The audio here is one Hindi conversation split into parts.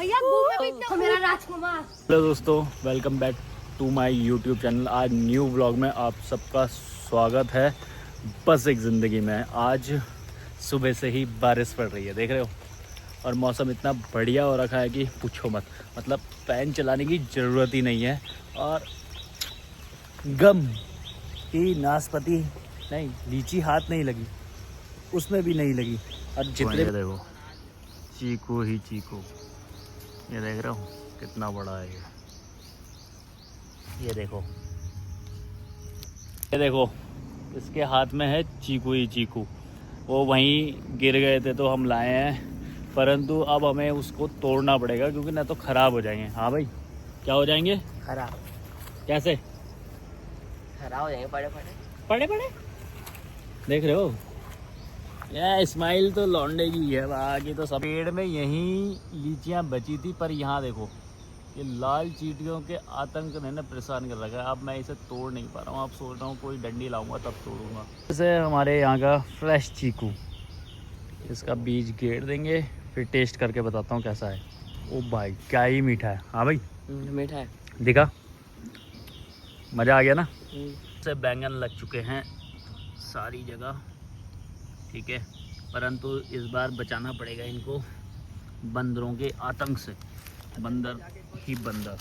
भैया मेरा राजकुमार। हेलो दोस्तों, welcome back to my YouTube channel. आज न्यू व्लॉग में आप सबका स्वागत है। बस एक ज़िंदगी में आज सुबह से ही बारिश पड़ रही है, देख रहे हो, और मौसम इतना बढ़िया हो रखा है कि पूछो मत। मतलब फ़ैन चलाने की ज़रूरत ही नहीं है। और गम की नाशपाती नहीं, लीची हाथ नहीं लगी, उसमें भी नहीं लगी। और जितने देखो चीकू ही चीकू, ये देख रहे हो कितना बड़ा है ये देखो, ये देखो इसके हाथ में है चीकू ही चीकू। वो वहीं गिर गए थे तो हम लाए हैं, परंतु अब हमें उसको तोड़ना पड़ेगा क्योंकि ना तो ख़राब हो जाएंगे। हाँ भाई, क्या हो जाएंगे? खराब। कैसे खराब हो जाएंगे? पड़े पड़े पड़े देख रहे हो, ये स्माइल तो लौंडे की है, बाकी तो सब। पेड़ में यहीं लीचियाँ बची थी, पर यहाँ देखो ये लाल चींटियों के आतंक ने ना परेशान कर रखा है। अब मैं इसे तोड़ नहीं पा रहा हूँ। अब सोच रहा हूँ कोई डंडी लाऊंगा तब तोड़ूंगा। जैसे हमारे यहाँ का फ्रेश चीकू, इसका बीज गेर देंगे, फिर टेस्ट करके बताता हूँ कैसा है। ओ भाई क्या ही मीठा है। हाँ भाई मीठा है। दिखा, मज़ा आ गया ना। से बैंगन लग चुके हैं सारी जगह, ठीक है, परंतु इस बार बचाना पड़ेगा इनको बंदरों के आतंक से। बंदर ही बंदर।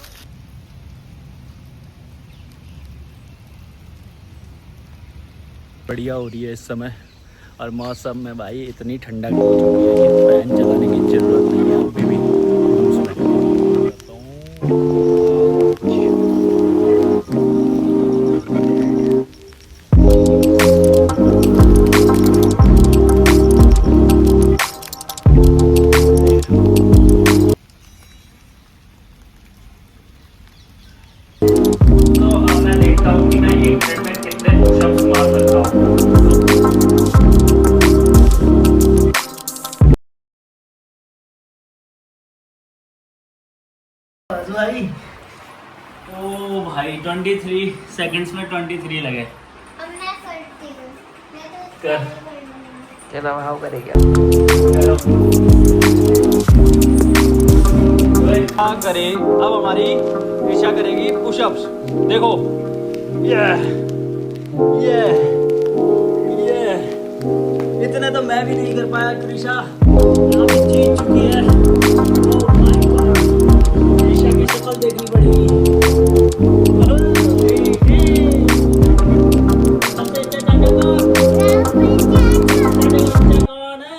बढ़िया हो रही है इस समय, और मौसम में भाई इतनी ठंडक हो चुकी है कि फैन चलाने की ज़रूरत नहीं है अभी भी। भाई ओ भाई 23 सेकंड्स में 23 लगे। अब मैं करती हूँ। मैं तो कर। चलो हाउ करेगा। क्या करे अब हमारी ईशा करेगी पुशअप्स। देखो ये इतने तो मैं भी नहीं कर पाया। कृषा यहाँ पे जीत चुकी है। Oh my God, ईशा की शक्ल देखनी पड़ेगी। सबसे अच्छा कौन है?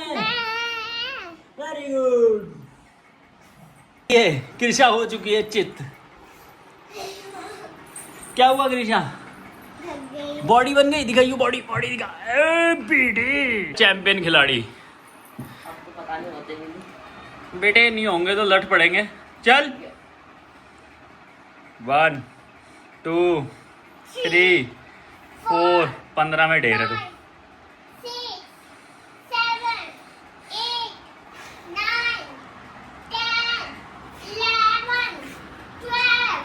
Very good. ये कृषा हो चुकी है चित। क्या हुआ कृषा? बॉडी बन गई, दिखाइयो बॉडी, बॉडी दिखा। बेटे चैंपियन खिलाड़ी। आपको पता नहीं होते भी। बेटे नहीं होंगे तो लट पड़ेंगे। चल 1 2 3 4 15 में ढेर है तू। 6, 7, 8, 9, 10, 11, 12, 13,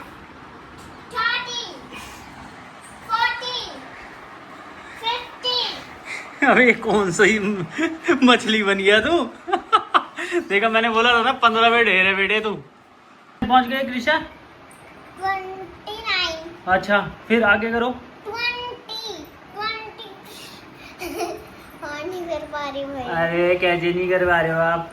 14, 15। अरे कौन सी मछली बन गया तू? देखा, मैंने बोला था ना 15 में ढेर है बेटे तू। पहुंच गए कृषा? 29, अच्छा फिर आगे करो। 20 हाँ नहीं कर पा रही भाई। अरे कैसे नहीं कर पा रहे हो आप?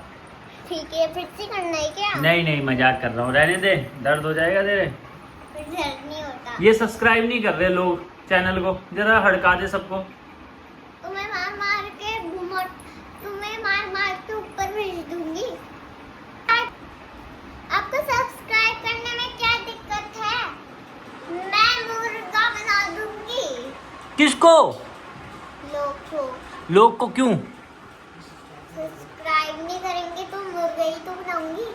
ठीक है, फिर से करना है क्या? नहीं नहीं, मजाक कर रहा हूँ, रहने दे, दर्द हो जाएगा तेरे। फिर दर्द नहीं होता। ये सब्सक्राइब नहीं कर रहे लोग चैनल को, जरा हड़का दे सबको। तुम्हें मार मार के घुमा, तुम्हें मार मार के ऊपर भेज दूंगी। आपको सब्सक्राइब करने में क्या दिक्कत है? मैं मुर्गा बना दूंगी। किसको? लोग लोग को क्यों? सब्सक्राइब नहीं करेंगे तो मुर्गा ही तो बनाऊंगी।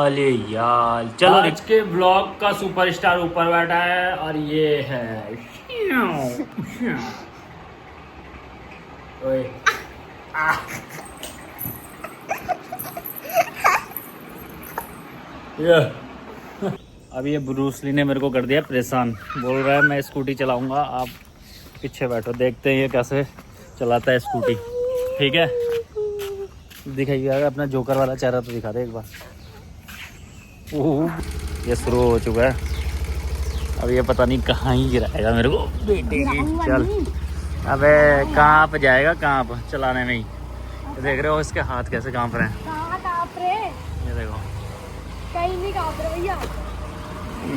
अरे यार चलो। आज के ब्लॉग का सुपरस्टार ऊपर बैठा है और ये है ओए। अब ये ब्रूस ली ने मेरे को कर दिया परेशान। बोल रहा है मैं स्कूटी चलाऊंगा, आप पीछे बैठो, देखते हैं ये कैसे चलाता है स्कूटी। ठीक है, दिखाइए अपना जोकर वाला चेहरा तो दिखा दे एक बार। ये शुरू हो चुका है। अब ये पता नहीं कहाँ ही गिराएगा मेरे को बेटे की। चल अबे कहाँ पे जाएगा, कहाँ पे चलाने में ही। देख रहे हो इसके हाथ कैसे कांप रहे हैं। कहाँ कांप रहे? ये देखो, कहीं नहीं कांप रहे भैया।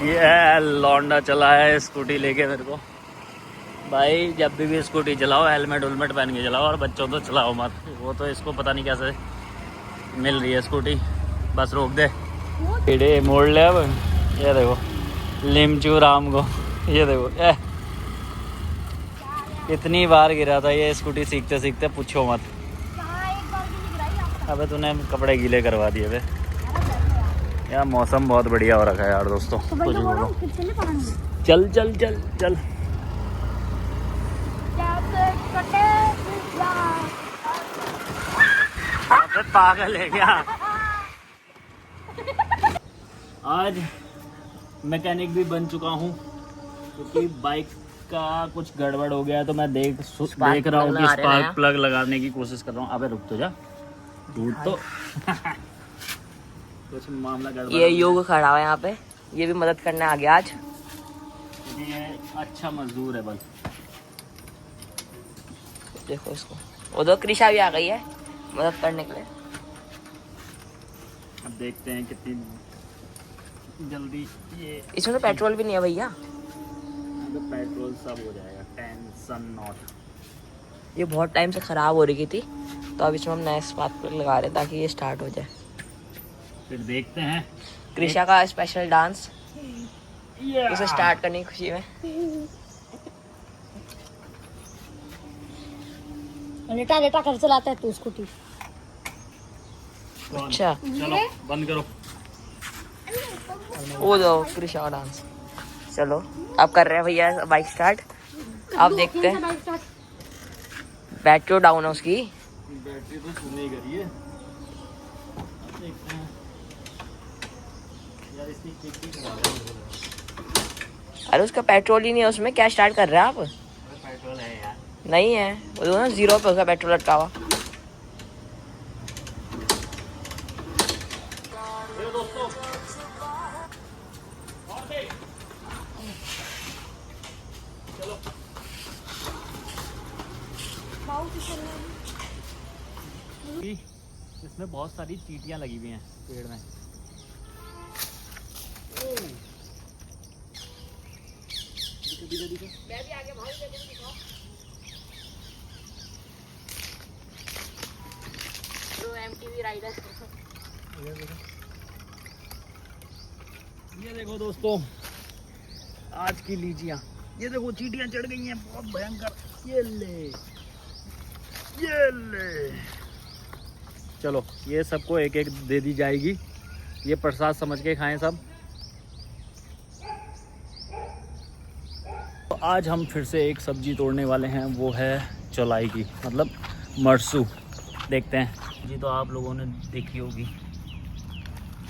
ये लौंडा चला है स्कूटी लेके मेरे को। भाई जब भी स्कूटी चलाओ हेलमेट उलमेट पहन के चलाओ, और बच्चों तो चलाओ मत। वो तो इसको पता नहीं कैसे मिल रही है स्कूटी, बस रोक दे बेटे मोड़ ले। अब ये देखो लिमचू राम को, ये देखो कितनी बार गिरा था ये स्कूटी सीखते सीखते, पूछो मत। कहाँ एक बार भी नहीं गिराई आपका? अबे तूने कपड़े गीले करवा दिए थे। यार मौसम बहुत बढ़िया हो रखा है यार दोस्तों, तो कुछ भैया बोलो बोलो। फिर चले पानी। चल चल चल चल। कैसे कटे या अबे पागल है क्या। आज मैकेनिक भी बन चुका हूँ क्योंकि बाइक का कुछ गड़बड़ हो गया है, तो मैं देख रहा हूँ कि स्पार्क प्लग लगाने की कोशिश कर रहा हूँ। अबे रुक तो जा, टूट तो कुछ मामला गड़बड़। ये योग खड़ा हुआ है यहाँ पे, ये भी मदद करने आ गया आज। ये अच्छा मजदूर है बस। देखो इसको, उधर कृषा भी आ गई है मदद करने के लिए। अब देखते हैं कितनी जल्दी ये। इसमें तो पेट्रोल भी नहीं है भैया। अबे पेट्रोल सब हो जाएगा, टेंशन नॉट। ये बहुत टाइम से ख़राब हो रही थी, तो अब इसमें हम नया स्पार्क प्लग लगा रहे हैं ताकि ये स्टार्ट हो जाए। फिर देखते हैं कृषा का स्पेशल डांस ये इसे स्टार्ट करने की खुशी में। लेटा लेटा कर चलाता है तू स्कूटी। अच्छा चलो बंद करो। वो दो कृषा का डांस। चलो अब कर रहे हैं भैया बाइक स्टार्ट। अब देखते हैं, बैटरी डाउन है उसकी। बैटरी तो सुन ही करी है। अब देखते हैं यार, इसकी किक ही खराब है। अरे उसका पेट्रोल ही नहीं है उसमें, क्या स्टार्ट कर रहे हैं आप? पेट्रोल है यार। नहीं है, वो ना 0 पे उसका पेट्रोल लटका हुआ। दोस्तों चलो इसमें बहुत सारी चींटियां लगी हुई हैं पेड़ में। ये देखो दोस्तों आज की लीचियां, ये देखो चींटियां चढ़ गई हैं बहुत भयंकर। ये ले चलो ये सबको एक एक दे दी जाएगी, ये प्रसाद समझ के खाएं सब। तो आज हम फिर से एक सब्जी तोड़ने वाले हैं, वो है चौलाई की, मतलब मरसू। देखते हैं जी, तो आप लोगों ने देखी होगी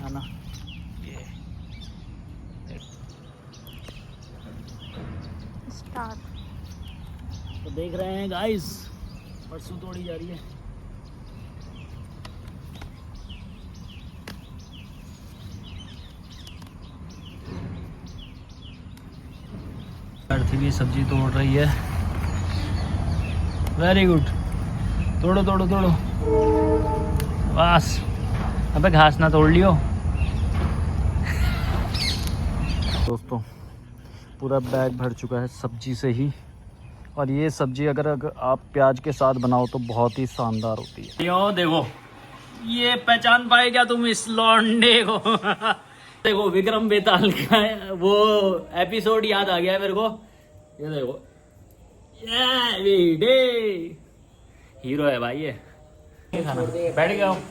है ना। ये स्टार्ट। तो देख रहे हैं गाइस, मरसू तोड़ी जा रही है। अर्थ भी सब्जी तोड़ रही है। वेरी गुड, तोड़ो तोड़ो तोड़ो बस। अबे घास ना तोड़ लियो। दोस्तों पूरा बैग भर चुका है सब्जी से ही, और ये सब्जी अगर आप प्याज के साथ बनाओ तो बहुत ही शानदार होती है। यो देखो, ये पहचान पाए क्या तुम इस लौंडे को? देखो विक्रम बेताल का वो एपिसोड याद आ गया है मेरे को। ये देखो, ये हीरो है भाई ये। खाना बैठ गया हूँ।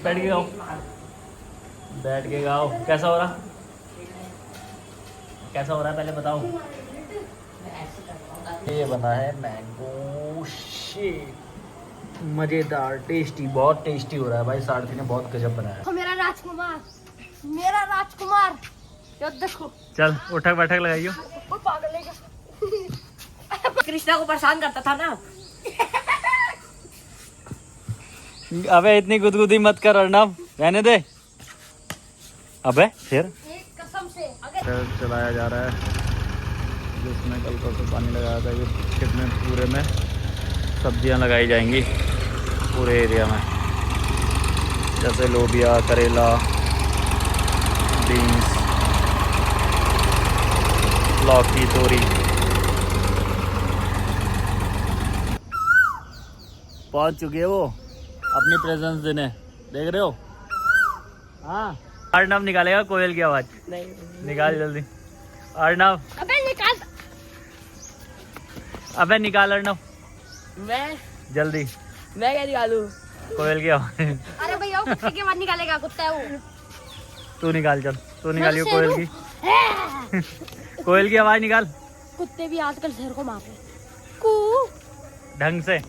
बैठ के गाओ, बैठ के गाओ। कैसा हो रहा, कैसा हो रहा है पहले बताओ। ये बना है मैंगो शेक, मजेदार टेस्टी, बहुत टेस्टी हो रहा है भाई। सारथी ने बहुत गजब बनाया है। मेरा राजकुमार, मेरा राजकुमार, ये देखो। चल उठक बैठक लगाइयो। वो पागल है क्या? कृष्णा को परेशान करता था ना। अबे इतनी गुदगुदी मत कर अर्नव, रहने दे। अबे फिर कसम से चलाया जा रहा है जिसमें कल परसों पानी लगाया था। ये खेत में पूरे में सब्जियां लगाई जाएंगी पूरे एरिया में, जैसे लोबिया, करेला, बीन्स, लौकी, तोरी। पहुंच चुकी है वो अपनी प्रेजेंस देने, देख रहे हो। हाँ अर्नव निकालेगा कोयल की आवाज। नहीं निकाल जल्दी अर्नव। अबे निकाल। अबे निकाल अर्नव मैं जल्दी। क्या निकालूं? कोयल की आवाज। अरे भैया वो कुत्ते की आवाज निकालेगा, कुत्ता है वो। तू निकाल, चल तू निकालियो मैं कोयल शेरू। की। कोयल की आवाज निकाल कुत्ते भी आजकल शहर को मार रहे। ढंग से।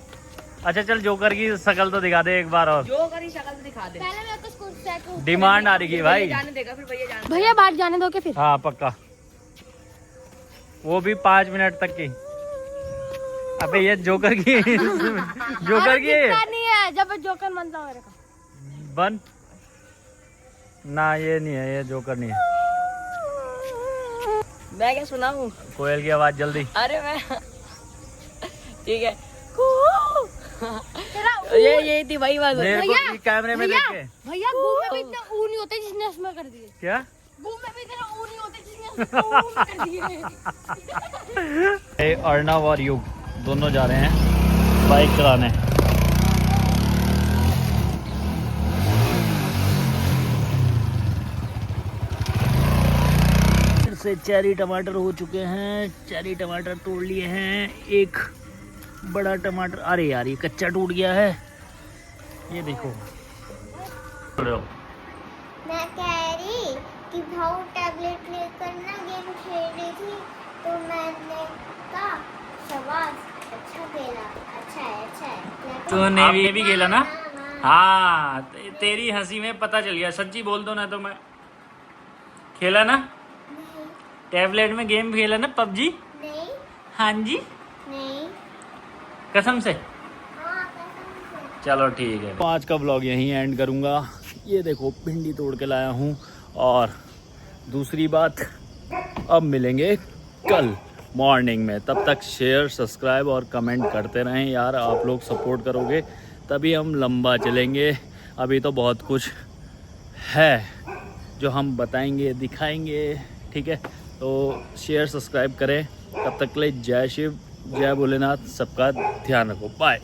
अच्छा चल जोकर की शक्ल तो दिखा दे एक बार और। जो करी शक्ल से दिखा दे। पहले मैं तो स्कूल से डिमांड आ रही की भाई। जाने देगा फिर भैया जाने भैया बात जाने दो के फिर। हाँ पक्का, वो भी 5 मिनट तक की। अबे ये जोकर की जोकर की दिखता नहीं है जब जोकर बनता मेरे को। बन ना, ये नहीं है, ये जोकर नहीं है। मैं क्या सुनाऊं? कोयल की आवाज जल्दी। अरे मैं ठीक है। तेरा ये थी वही बात। मेरे भैया, को कैमरे में भैया, देख के। भैया गू में भी इतना ऊ नहीं होते जिसने इसमें कर दिए। क्या गू में भी इतना ऊ नहीं होते जिसने इसमें ऊ में कर दिए। अर्नव और युग दोनों जा रहे हैं बाइक चलाने। फिर से चेरी टमाटर हो चुके हैं, चेरी टमाटर तोड़ लिए हैं। एक बड़ा टमाटर, अरे यार ये कच्चा टूट गया है, ये देखो। मैं कह रही कि भाऊ टैबलेट लेकर ना गेम खेल रही थी, तो मैंने कहा शाबाश, अच्छा खेला, अच्छा है। तूने भी खेला ना? हाँ तेरी हंसी में पता चल गया। सच्ची बोल दो ना, तो मैं खेला ना टैबलेट में गेम खेला ना, पबजी। नहीं हाँ जी नहीं, कसम से। हाँ कसम से। चलो ठीक है, आज का ब्लॉग यहीं एंड करूँगा। ये देखो भिंडी तोड़ के लाया हूँ। और दूसरी बात, अब मिलेंगे कल मॉर्निंग में। तब तक शेयर, सब्सक्राइब और कमेंट करते रहें यार। आप लोग सपोर्ट करोगे तभी हम लंबा चलेंगे। अभी तो बहुत कुछ है जो हम बताएंगे, दिखाएंगे, ठीक है। तो शेयर, सब्सक्राइब करें। तब तक के लिए जय शिव, जय भोलेनाथ, सबका ध्यान रखो। बाय।